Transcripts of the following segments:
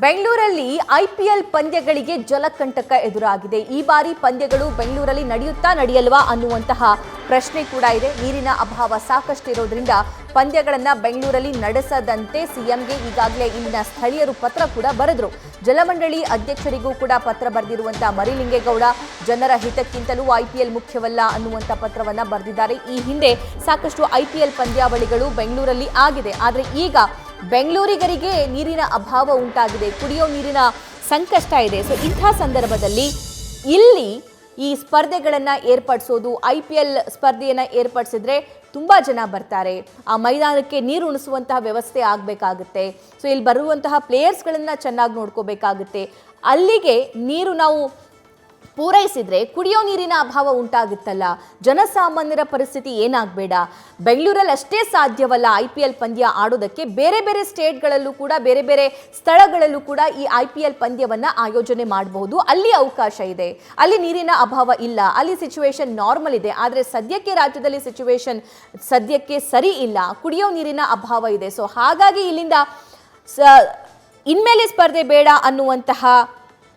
ಬೆಂಗಳೂರಲ್ಲಿ ಐಪಿಎಲ್ ಪಂದ್ಯಗಳಿಗೆ ಜಲಕಂಟಕ ಎದುರಾಗಿದೆ. ಈ ಬಾರಿ ಪಂದ್ಯಗಳು ಬೆಂಗಳೂರಲ್ಲಿ ನಡೆಯಲ್ವಾ ಅನ್ನುವಂತಹ ಪ್ರಶ್ನೆ ಕೂಡ ಇದೆ. ನೀರಿನ ಅಭಾವ ಸಾಕಷ್ಟು ಇರೋದ್ರಿಂದ ಪಂದ್ಯಗಳನ್ನು ಬೆಂಗಳೂರಲ್ಲಿ ನಡೆಸದಂತೆ ಸಿಎಂಗೆ ಈಗಾಗಲೇ ಇಲ್ಲಿನ ಸ್ಥಳೀಯರು ಪತ್ರ ಕೂಡ ಬರೆದರು. ಜಲಮಂಡಳಿ ಅಧ್ಯಕ್ಷರಿಗೂ ಕೂಡ ಪತ್ರ ಬರೆದಿರುವಂತಹ ಮರಿಲಿಂಗೇಗೌಡ ಜನರ ಹಿತಕ್ಕಿಂತಲೂ ಐಪಿಎಲ್ ಮುಖ್ಯವಲ್ಲ ಅನ್ನುವಂಥ ಪತ್ರವನ್ನು ಬರೆದಿದ್ದಾರೆ. ಈ ಹಿಂದೆ ಸಾಕಷ್ಟು ಐಪಿಎಲ್ ಪಂದ್ಯಾವಳಿಗಳು ಬೆಂಗಳೂರಲ್ಲಿ ಆಗಿದೆ. ಆದರೆ ಈಗ ಬೆಂಗಳೂರಿಗರಿಗೆ ನೀರಿನ ಅಭಾವ ಉಂಟಾಗಿದೆ, ಕುಡಿಯೋ ನೀರಿನ ಸಂಕಷ್ಟ ಇದೆ. ಸೊ ಇಂಥ ಸಂದರ್ಭದಲ್ಲಿ ಇಲ್ಲಿ ಈ ಸ್ಪರ್ಧೆಗಳನ್ನು ಏರ್ಪಡಿಸೋದು, ಐಪಿಎಲ್ ಸ್ಪರ್ಧೆಯನ್ನು ಏರ್ಪಡಿಸಿದ್ರೆ ತುಂಬ ಜನ ಬರ್ತಾರೆ, ಆ ಮೈದಾನಕ್ಕೆ ನೀರು ಉಣಿಸುವಂತಹ ವ್ಯವಸ್ಥೆ ಆಗಬೇಕಾಗುತ್ತೆ. ಸೊ ಇಲ್ಲಿ ಬರುವಂತಹ ಪ್ಲೇಯರ್ಸ್ಗಳನ್ನು ಚೆನ್ನಾಗಿ ನೋಡ್ಕೋಬೇಕಾಗುತ್ತೆ. ಅಲ್ಲಿಗೆ ನೀರು ನಾವು ಪೂರೈಸಿದ್ರೆ ಕುಡಿಯೋ ನೀರಿನ ಅಭಾವ ಉಂಟಾಗುತ್ತಲ್ಲ, ಜನಸಾಮಾನ್ಯರ ಪರಿಸ್ಥಿತಿ ಏನಾಗಬೇಡ. ಬೆಂಗಳೂರಲ್ಲಿ ಅಷ್ಟೇ ಸಾಧ್ಯವಲ್ಲ ಐಪಿಎಲ್ ಪಂದ್ಯ ಆಡೋದಕ್ಕೆ, ಬೇರೆ ಬೇರೆ ಸ್ಟೇಟ್ಗಳಲ್ಲೂ ಕೂಡ ಬೇರೆ ಬೇರೆ ಸ್ಥಳಗಳಲ್ಲೂ ಕೂಡ ಈ ಐಪಿಎಲ್ ಪಂದ್ಯವನ್ನು ಆಯೋಜನೆ ಮಾಡಬಹುದು. ಅಲ್ಲಿ ಅವಕಾಶ ಇದೆ, ಅಲ್ಲಿ ನೀರಿನ ಅಭಾವ ಇಲ್ಲ, ಅಲ್ಲಿ ಸಿಚುವೇಶನ್ ನಾರ್ಮಲ್ ಇದೆ. ಆದರೆ ಸದ್ಯಕ್ಕೆ ರಾಜ್ಯದಲ್ಲಿ ಸಿಚುವೇಶನ್ ಸದ್ಯಕ್ಕೆ ಸರಿ ಇಲ್ಲ, ಕುಡಿಯೋ ನೀರಿನ ಅಭಾವ ಇದೆ. ಸೊ ಹಾಗಾಗಿ ಇಲ್ಲಿಂದ ಇನ್ಮೇಲೆ ಸ್ಪರ್ಧೆ ಬೇಡ ಅನ್ನುವಂತಹ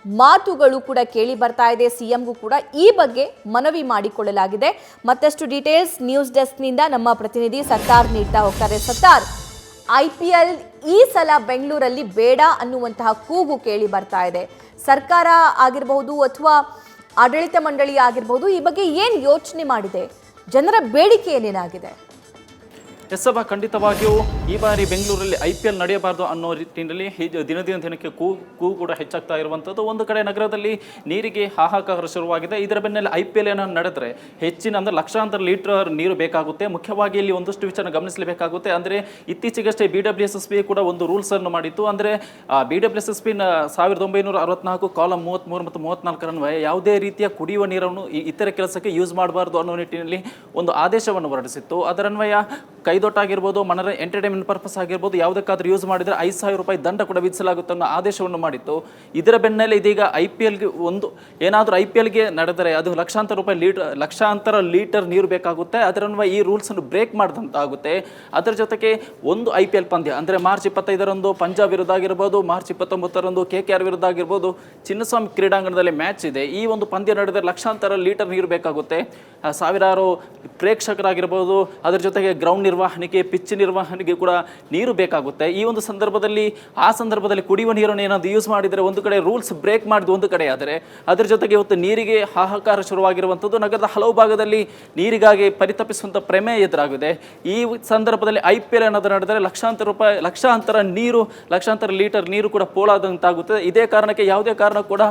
ಮಾತುಗಳು ಕೂಡ ಕೇಳಿ ಬರ್ತಾ ಇದೆ. ಸಿಎಂಗೂ ಕೂಡ ಈ ಬಗ್ಗೆ ಮನವಿ ಮಾಡಿಕೊಳ್ಳಲಾಗಿದೆ. ಮತ್ತಷ್ಟು ಡೀಟೇಲ್ಸ್ ನ್ಯೂಸ್ ಡೆಸ್ಕ್ನಿಂದ ನಮ್ಮ ಪ್ರತಿನಿಧಿ ಸತ್ತಾರ್ ನೀಡ್ತಾ ಹೋಗ್ತಾರೆ. ಸತ್ತಾರ್, ಐಪಿಎಲ್ ಈ ಸಲ ಬೆಂಗಳೂರಲ್ಲಿ ಬೇಡ ಅನ್ನುವಂತಹ ಕೂಗು ಕೇಳಿ ಬರ್ತಾ ಇದೆ. ಸರ್ಕಾರ ಆಗಿರಬಹುದು ಅಥವಾ ಆಡಳಿತ ಮಂಡಳಿ ಆಗಿರಬಹುದು, ಈ ಬಗ್ಗೆ ಏನು ಯೋಚನೆ ಮಾಡಿದೆ? ಜನರ ಬೇಡಿಕೆ ಏನೇನಾಗಿದೆ? ಎಸ್ಸಭ ಖಂಡಿತವಾಗಿಯೂ ಈ ಬಾರಿ ಬೆಂಗಳೂರಲ್ಲಿ ಐಪಿಎಲ್ ನಡೆಯಬಾರದು ಅನ್ನೋ ರೀತಿಯಲ್ಲಿ ದಿನಕ್ಕೆ ಕೂಗು ಕೂಡ ಹೆಚ್ಚಾಗ್ತಾ ಇರುವಂಥದ್ದು. ಒಂದು ಕಡೆ ನಗರದಲ್ಲಿ ನೀರಿಗೆ ಹಾಹಾಕಾರ ಶುರುವಾಗಿದೆ. ಇದರ ಬೆನ್ನಲ್ಲೇ ಐಪಿಎಲ್ ಏನಾದ್ರು ನಡೆದರೆ ಹೆಚ್ಚಿನ ಅಂದರೆ ಲಕ್ಷಾಂತರ ಲೀಟರ್ ನೀರು ಬೇಕಾಗುತ್ತೆ. ಮುಖ್ಯವಾಗಿ ಇಲ್ಲಿ ಒಂದಷ್ಟು ವಿಚಾರ ಗಮನಿಸಲೇಬೇಕಾಗುತ್ತೆ. ಅಂದರೆ ಇತ್ತೀಚೆಗಷ್ಟೇ BWSSB ಕೂಡ ಒಂದು ರೂಲ್ಸನ್ನು ಮಾಡಿತ್ತು. ಅಂದರೆ BWSSB 1964 ಕಾಲಂ 33 ಮತ್ತು 34 ಯಾವುದೇ ರೀತಿಯ ಕುಡಿಯುವ ನೀರನ್ನು ಇತರೆ ಕೆಲಸಕ್ಕೆ ಯೂಸ್ ಮಾಡಬಾರ್ದು ಅನ್ನೋ ನಿಟ್ಟಿನಲ್ಲಿ ಒಂದು ಆದೇಶವನ್ನು ಹೊರಡಿಸಿತ್ತು. ಅದರನ್ವಯ ಕೈದೊಟ್ಟಾಗಿರ್ಬೋದು, ಎಂಟರ್ಟೈನ್ಮೆಂಟ್ ಪರ್ಪಸ್ ಆಗಿರ್ಬೋದು, ಯಾವುದಕ್ಕಾದ್ರೂ ಯೂಸ್ ಮಾಡಿದರೆ 5,000 ರೂಪಾಯಿ ದಂಡ ಕೂಡ ವಿಧಿಸಲಾಗುತ್ತೆ ಅನ್ನೋ ಆದೇಶವನ್ನು ಮಾಡಿತ್ತು. ಇದರ ಬೆನ್ನಲ್ಲೇ ಇದೀಗ ಐಪಿಎಲ್ಗೆ ಏನಾದರೂ ಐಪಿಎಲ್ಗೆ ನಡೆದರೆ ಅದು ಲಕ್ಷಾಂತರ ಲೀಟರ್ ನೀರು ಬೇಕಾಗುತ್ತೆ. ಅದರನ್ವಯ ಈ ರೂಲ್ಸನ್ನು ಬ್ರೇಕ್ ಮಾಡಿದಂತಾಗುತ್ತೆ. ಅದರ ಜೊತೆಗೆ ಒಂದು ಐಪಿಎಲ್ ಪಂದ್ಯ ಅಂದರೆ ಮಾರ್ಚ್ 25ರಂದು ಪಂಜಾಬ್ ವಿರುದ್ಧ ಆಗಿರ್ಬೋದು, ಮಾರ್ಚ್ 29ರಂದು KKR ವಿರುದ್ಧ ಆಗಿರ್ಬೋದು, ಚಿನ್ನಸ್ವಾಮಿ ಕ್ರೀಡಾಂಗಣದಲ್ಲಿ ಮ್ಯಾಚ್ ಇದೆ. ಈ ಒಂದು ಪಂದ್ಯ ನಡೆದರೆ ಲಕ್ಷಾಂತರ ಲೀಟರ್ ನೀರು ಬೇಕಾಗುತ್ತೆ. ಸಾವಿರಾರು ಪ್ರೇಕ್ಷಕರಾಗಿರ್ಬೋದು, ಅದರ ಜೊತೆಗೆ ಗ್ರೌಂಡ್ ನಿರ್ವಹಣೆಗೆ, ಪಿಚ್ ನಿರ್ವಹಣೆಗೆ ಕೂಡ ನೀರು ಬೇಕಾಗುತ್ತೆ. ಈ ಒಂದು ಸಂದರ್ಭದಲ್ಲಿ ಕುಡಿಯುವ ನೀರನ್ನು ಏನಾದರೂ ಯೂಸ್ ಮಾಡಿದರೆ ಒಂದು ಕಡೆ ರೂಲ್ಸ್ ಬ್ರೇಕ್ ಮಾಡಿದ್ದು ಒಂದು ಕಡೆ ಆದರೆ, ಅದರ ಜೊತೆಗೆ ಇವತ್ತು ನೀರಿಗೆ ಹಾಹಾಕಾರ ಶುರುವಾಗಿರುವಂಥದ್ದು. ನಗರದ ಹಲವು ಭಾಗದಲ್ಲಿ ನೀರಿಗಾಗಿ ಪರಿತಪಿಸುವಂಥ ಪ್ರಮೇಯ ಎದುರಾಗಿದೆ. ಈ ಸಂದರ್ಭದಲ್ಲಿ ಐಪಿಎಲ್ ಏನಾದರೂ ನಡೆದರೆ ಲಕ್ಷಾಂತರ ಲೀಟರ್ ನೀರು ಕೂಡ ಪೋಲಾದಂತಾಗುತ್ತದೆ. ಇದೇ ಕಾರಣಕ್ಕೆ ಯಾವುದೇ ಕಾರಣ ಕೂಡ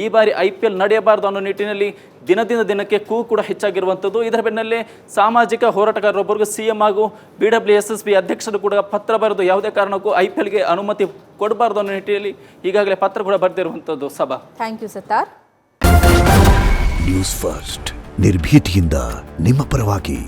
ಈ ಬಾರಿ ಐಪಿಎಲ್ ನಡೆಯಬಾರದು ಅನ್ನೋ ನಿಟ್ಟಿನಲ್ಲಿ ದಿನಕ್ಕೆ ಕೂಗು ಕೂಡ ಹೆಚ್ಚಾಗಿರುವಂಥದ್ದು. ಇದರ ಬೆನ್ನಲ್ಲೇ ಸಾಮಾಜಿಕ ಹೋರಾಟಗಾರರೊಬ್ಬರಿಗೂ ಸಿಎಂ ಹಾಗೂ BWSSB ಅಧ್ಯಕ್ಷರು ಕೂಡ ಪತ್ರ ಬರೆದು ಯಾವುದೇ ಕಾರಣಕ್ಕೂ ಐಪಿಎಲ್ಗೆ ಅನುಮತಿ ಕೊಡಬಾರ್ದು ಅನ್ನೋ ನಿಟ್ಟಿನಲ್ಲಿ ಈಗಾಗಲೇ ಪತ್ರ ಕೂಡ ಬರೆದಿರುವಂಥದ್ದು. ಸಭಾ, thank you Sattar. News first, ನಿರ್ಭೀತಿಯಿಂದ ನಿಮ್ಮ ಪರವಾಗಿ.